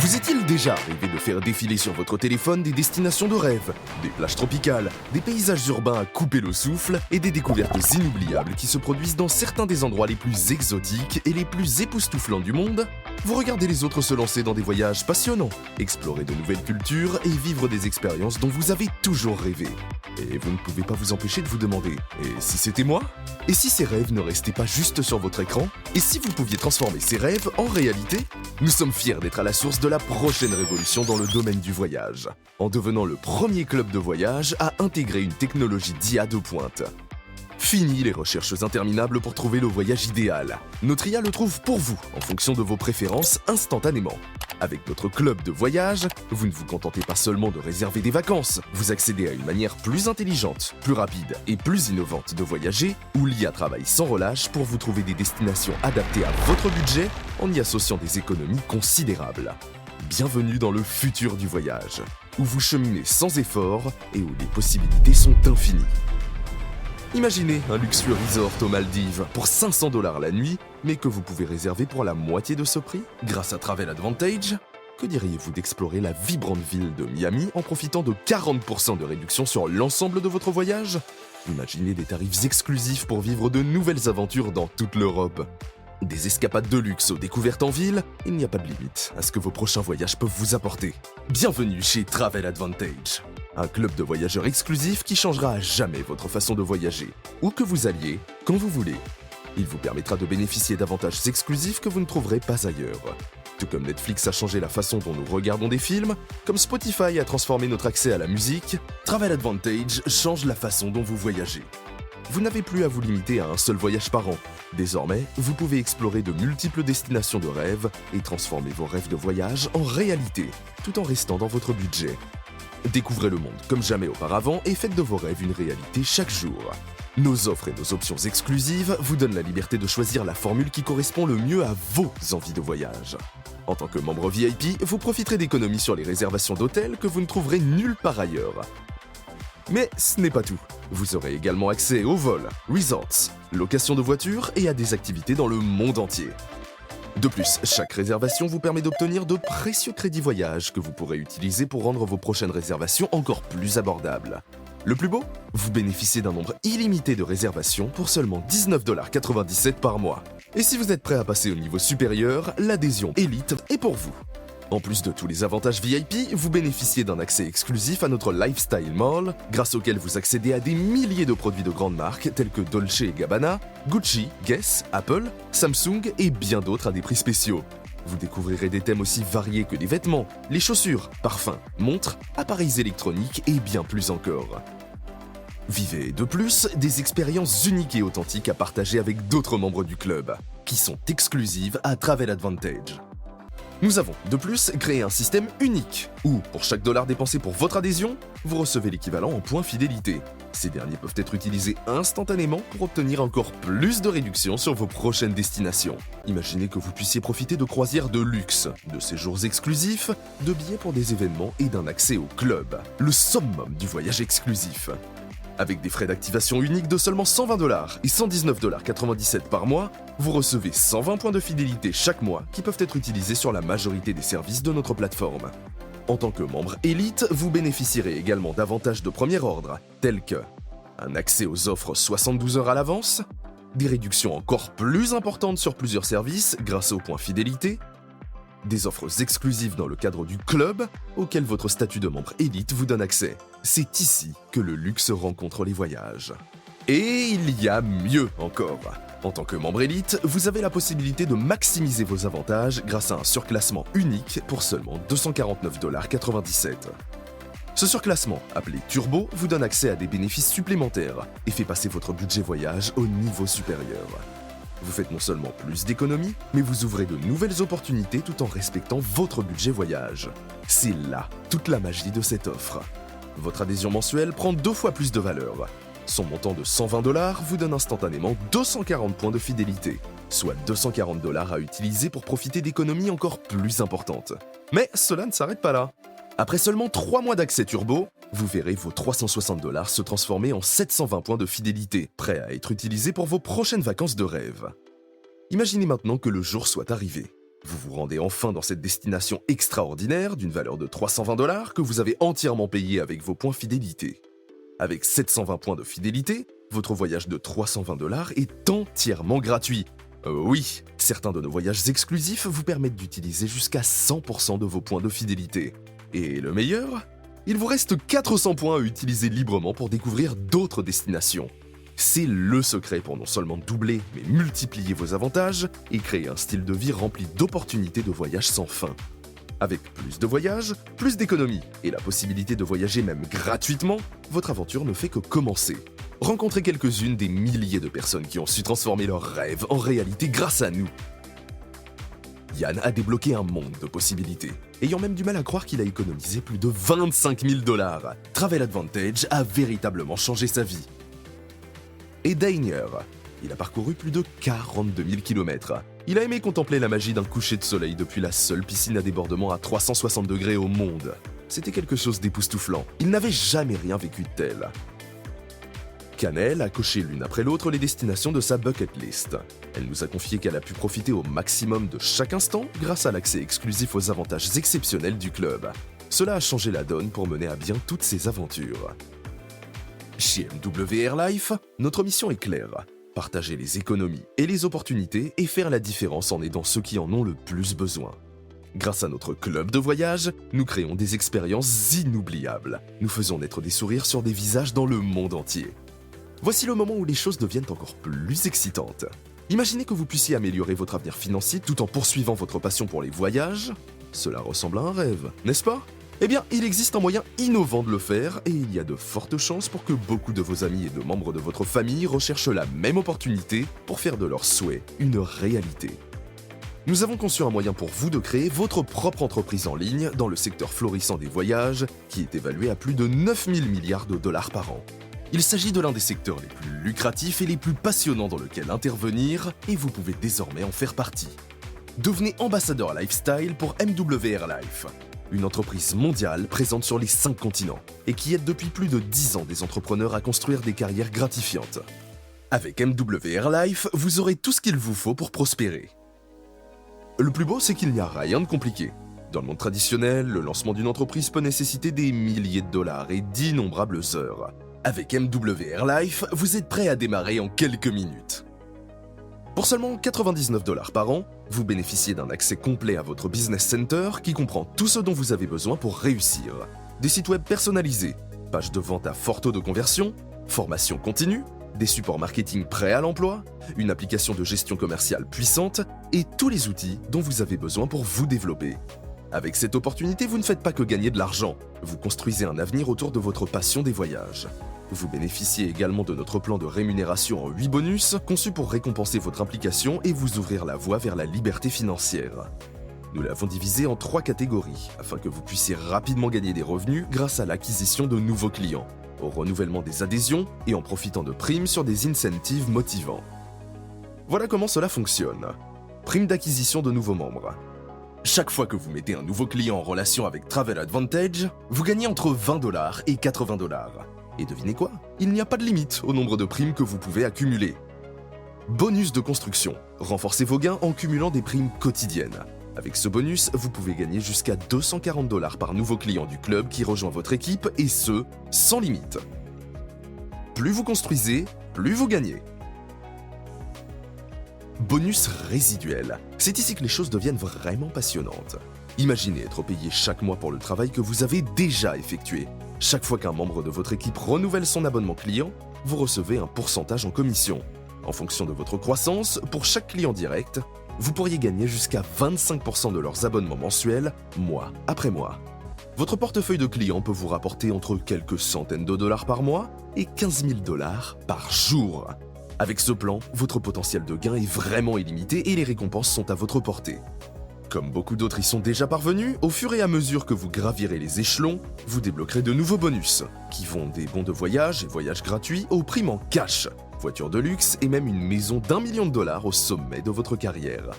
Vous est-il déjà arrivé de faire défiler sur votre téléphone des destinations de rêve, des plages tropicales, des paysages urbains à couper le souffle et des découvertes inoubliables qui se produisent dans certains des endroits les plus exotiques et les plus époustouflants du monde? Vous regardez les autres se lancer dans des voyages passionnants, explorer de nouvelles cultures et vivre des expériences dont vous avez toujours rêvé. Et vous ne pouvez pas vous empêcher de vous demander « Et si c'était moi ?» Et si ces rêves ne restaient pas juste sur votre écran? Et si vous pouviez transformer ces rêves en réalité? Nous sommes fiers d'être à la source de la prochaine révolution dans le domaine du voyage, en devenant le premier club de voyage à intégrer une technologie d'IA de pointe. Fini les recherches interminables pour trouver le voyage idéal. Notre IA le trouve pour vous, en fonction de vos préférences, instantanément. Avec notre club de voyage, vous ne vous contentez pas seulement de réserver des vacances, vous accédez à une manière plus intelligente, plus rapide et plus innovante de voyager, où l'IA travaille sans relâche pour vous trouver des destinations adaptées à votre budget en y associant des économies considérables. Bienvenue dans le futur du voyage, où vous cheminez sans effort et où les possibilités sont infinies. Imaginez un luxueux resort aux Maldives pour 500 $ la nuit, mais que vous pouvez réserver pour la moitié de ce prix grâce à Travel Advantage. Que diriez-vous d'explorer la vibrante ville de Miami en profitant de 40% de réduction sur l'ensemble de votre voyage? Imaginez des tarifs exclusifs pour vivre de nouvelles aventures dans toute l'Europe. Des escapades de luxe aux découvertes en ville, il n'y a pas de limite à ce que vos prochains voyages peuvent vous apporter. Bienvenue chez Travel Advantage. Un club de voyageurs exclusif qui changera à jamais votre façon de voyager, où que vous alliez, quand vous voulez. Il vous permettra de bénéficier d'avantages exclusifs que vous ne trouverez pas ailleurs. Tout comme Netflix a changé la façon dont nous regardons des films, comme Spotify a transformé notre accès à la musique, Travel Advantage change la façon dont vous voyagez. Vous n'avez plus à vous limiter à un seul voyage par an. Désormais, vous pouvez explorer de multiples destinations de rêve et transformer vos rêves de voyage en réalité, tout en restant dans votre budget. Découvrez le monde comme jamais auparavant et faites de vos rêves une réalité chaque jour. Nos offres et nos options exclusives vous donnent la liberté de choisir la formule qui correspond le mieux à vos envies de voyage. En tant que membre VIP, vous profiterez d'économies sur les réservations d'hôtels que vous ne trouverez nulle part ailleurs. Mais ce n'est pas tout. Vous aurez également accès aux vols, resorts, location de voitures et à des activités dans le monde entier. De plus, chaque réservation vous permet d'obtenir de précieux crédits voyage que vous pourrez utiliser pour rendre vos prochaines réservations encore plus abordables. Le plus beau? Vous bénéficiez d'un nombre illimité de réservations pour seulement 19,97 $ par mois. Et si vous êtes prêt à passer au niveau supérieur, l'adhésion Elite est pour vous. En plus de tous les avantages VIP, vous bénéficiez d'un accès exclusif à notre Lifestyle Mall, grâce auquel vous accédez à des milliers de produits de grandes marques tels que Dolce & Gabbana, Gucci, Guess, Apple, Samsung et bien d'autres à des prix spéciaux. Vous découvrirez des thèmes aussi variés que les vêtements, les chaussures, parfums, montres, appareils électroniques et bien plus encore. Vivez de plus des expériences uniques et authentiques à partager avec d'autres membres du club, qui sont exclusives à Travel Advantage. Nous avons, de plus, créé un système unique, où, pour chaque dollar dépensé pour votre adhésion, vous recevez l'équivalent en points fidélité. Ces derniers peuvent être utilisés instantanément pour obtenir encore plus de réductions sur vos prochaines destinations. Imaginez que vous puissiez profiter de croisières de luxe, de séjours exclusifs, de billets pour des événements et d'un accès au club, le summum du voyage exclusif. Avec des frais d'activation uniques de seulement 120 $ et 119,97 $ par mois, vous recevez 120 points de fidélité chaque mois qui peuvent être utilisés sur la majorité des services de notre plateforme. En tant que membre élite, vous bénéficierez également d'avantages de premier ordre, tels que un accès aux offres 72 heures à l'avance, des réductions encore plus importantes sur plusieurs services grâce aux points fidélité, des offres exclusives dans le cadre du club, auquel votre statut de membre élite vous donne accès. C'est ici que le luxe rencontre les voyages. Et il y a mieux encore. En tant que membre élite, vous avez la possibilité de maximiser vos avantages grâce à un surclassement unique pour seulement 249,97 $. Ce surclassement, appelé Turbo, vous donne accès à des bénéfices supplémentaires et fait passer votre budget voyage au niveau supérieur. Vous faites non seulement plus d'économies, mais vous ouvrez de nouvelles opportunités tout en respectant votre budget voyage. C'est là toute la magie de cette offre. Votre adhésion mensuelle prend 2 fois plus de valeur. Son montant de 120 $ vous donne instantanément 240 points de fidélité, soit 240 $ à utiliser pour profiter d'économies encore plus importantes. Mais cela ne s'arrête pas là. Après seulement 3 mois d'accès turbo, vous verrez vos 360 $ se transformer en 720 points de fidélité, prêts à être utilisés pour vos prochaines vacances de rêve. Imaginez maintenant que le jour soit arrivé. Vous vous rendez enfin dans cette destination extraordinaire d'une valeur de 320 $ que vous avez entièrement payé avec vos points fidélité. Avec 720 points de fidélité, votre voyage de 320 $ est entièrement gratuit. Oui, certains de nos voyages exclusifs vous permettent d'utiliser jusqu'à 100% de vos points de fidélité. Et le meilleur ? Il vous reste 400 points à utiliser librement pour découvrir d'autres destinations. C'est le secret pour non seulement doubler, mais multiplier vos avantages et créer un style de vie rempli d'opportunités de voyage sans fin. Avec plus de voyages, plus d'économies et la possibilité de voyager même gratuitement, votre aventure ne fait que commencer. Rencontrez quelques-unes des milliers de personnes qui ont su transformer leurs rêves en réalité grâce à nous. Yann a débloqué un monde de possibilités, ayant même du mal à croire qu'il a économisé plus de 25 000 $. Travel Advantage a véritablement changé sa vie. Et Dainier, il a parcouru plus de 42 000 km. Il a aimé contempler la magie d'un coucher de soleil depuis la seule piscine à débordement à 360 degrés au monde. C'était quelque chose d'époustouflant. Il n'avait jamais rien vécu de tel. Canel a coché l'une après l'autre les destinations de sa bucket list. Elle nous a confié qu'elle a pu profiter au maximum de chaque instant grâce à l'accès exclusif aux avantages exceptionnels du club. Cela a changé la donne pour mener à bien toutes ses aventures. Chez MW Airlife, notre mission est claire. Partager les économies et les opportunités et faire la différence en aidant ceux qui en ont le plus besoin. Grâce à notre club de voyage, nous créons des expériences inoubliables. Nous faisons naître des sourires sur des visages dans le monde entier. Voici le moment où les choses deviennent encore plus excitantes. Imaginez que vous puissiez améliorer votre avenir financier tout en poursuivant votre passion pour les voyages. Cela ressemble à un rêve, n'est-ce pas ? Eh bien, il existe un moyen innovant de le faire et il y a de fortes chances pour que beaucoup de vos amis et de membres de votre famille recherchent la même opportunité pour faire de leurs souhaits une réalité. Nous avons conçu un moyen pour vous de créer votre propre entreprise en ligne dans le secteur florissant des voyages qui est évalué à plus de 9 000 milliards de $ par an. Il s'agit de l'un des secteurs les plus lucratifs et les plus passionnants dans lequel intervenir et vous pouvez désormais en faire partie. Devenez ambassadeur lifestyle pour MW Airlife, une entreprise mondiale présente sur les 5 continents et qui aide depuis plus de 10 ans des entrepreneurs à construire des carrières gratifiantes. Avec MW Airlife, vous aurez tout ce qu'il vous faut pour prospérer. Le plus beau, c'est qu'il n'y a rien de compliqué. Dans le monde traditionnel, le lancement d'une entreprise peut nécessiter des milliers de dollars et d'innombrables heures. Avec MW Airlife, vous êtes prêt à démarrer en quelques minutes. Pour seulement 99 $ par an, vous bénéficiez d'un accès complet à votre business center qui comprend tout ce dont vous avez besoin pour réussir. Des sites web personnalisés, pages de vente à fort taux de conversion, formation continue, des supports marketing prêts à l'emploi, une application de gestion commerciale puissante et tous les outils dont vous avez besoin pour vous développer. Avec cette opportunité, vous ne faites pas que gagner de l'argent, vous construisez un avenir autour de votre passion des voyages. Vous bénéficiez également de notre plan de rémunération en 8 bonus, conçu pour récompenser votre implication et vous ouvrir la voie vers la liberté financière. Nous l'avons divisé en 3 catégories, afin que vous puissiez rapidement gagner des revenus grâce à l'acquisition de nouveaux clients, au renouvellement des adhésions et en profitant de primes sur des incentives motivants. Voilà comment cela fonctionne. Prime d'acquisition de nouveaux membres. Chaque fois que vous mettez un nouveau client en relation avec Travel Advantage, vous gagnez entre 20 $ et 80 $. Et devinez quoi ? Il n'y a pas de limite au nombre de primes que vous pouvez accumuler. Bonus de construction. Renforcez vos gains en cumulant des primes quotidiennes. Avec ce bonus, vous pouvez gagner jusqu'à 240 $ par nouveau client du club qui rejoint votre équipe et ce, sans limite. Plus vous construisez, plus vous gagnez. Bonus résiduel. C'est ici que les choses deviennent vraiment passionnantes. Imaginez être payé chaque mois pour le travail que vous avez déjà effectué. Chaque fois qu'un membre de votre équipe renouvelle son abonnement client, vous recevez un pourcentage en commission. En fonction de votre croissance, pour chaque client direct, vous pourriez gagner jusqu'à 25% de leurs abonnements mensuels, mois après mois. Votre portefeuille de clients peut vous rapporter entre quelques centaines de dollars par mois et 15 000 $ par jour. Avec ce plan, votre potentiel de gain est vraiment illimité et les récompenses sont à votre portée. Comme beaucoup d'autres y sont déjà parvenus, au fur et à mesure que vous gravirez les échelons, vous débloquerez de nouveaux bonus, qui vont des bons de voyage et voyages gratuits aux primes en cash, voitures de luxe et même une maison d'1 million de $ au sommet de votre carrière.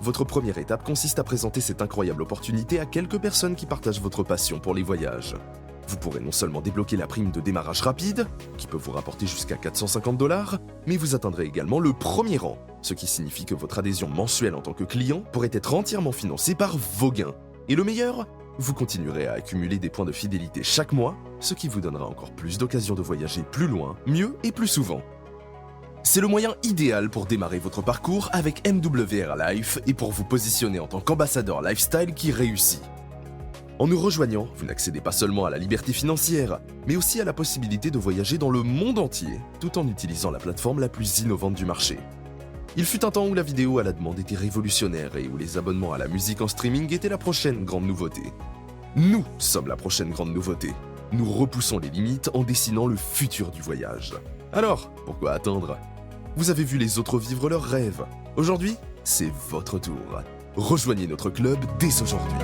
Votre première étape consiste à présenter cette incroyable opportunité à quelques personnes qui partagent votre passion pour les voyages. Vous pourrez non seulement débloquer la prime de démarrage rapide, qui peut vous rapporter jusqu'à 450 $, mais vous atteindrez également le premier rang, ce qui signifie que votre adhésion mensuelle en tant que client pourrait être entièrement financée par vos gains. Et le meilleur, vous continuerez à accumuler des points de fidélité chaque mois, ce qui vous donnera encore plus d'occasions de voyager plus loin, mieux et plus souvent. C'est le moyen idéal pour démarrer votre parcours avec MWR Life et pour vous positionner en tant qu'ambassadeur lifestyle qui réussit. En nous rejoignant, vous n'accédez pas seulement à la liberté financière, mais aussi à la possibilité de voyager dans le monde entier, tout en utilisant la plateforme la plus innovante du marché. Il fut un temps où la vidéo à la demande était révolutionnaire et où les abonnements à la musique en streaming étaient la prochaine grande nouveauté. Nous sommes la prochaine grande nouveauté. Nous repoussons les limites en dessinant le futur du voyage. Alors, pourquoi attendre ? Vous avez vu les autres vivre leurs rêves. Aujourd'hui, c'est votre tour. Rejoignez notre club dès aujourd'hui.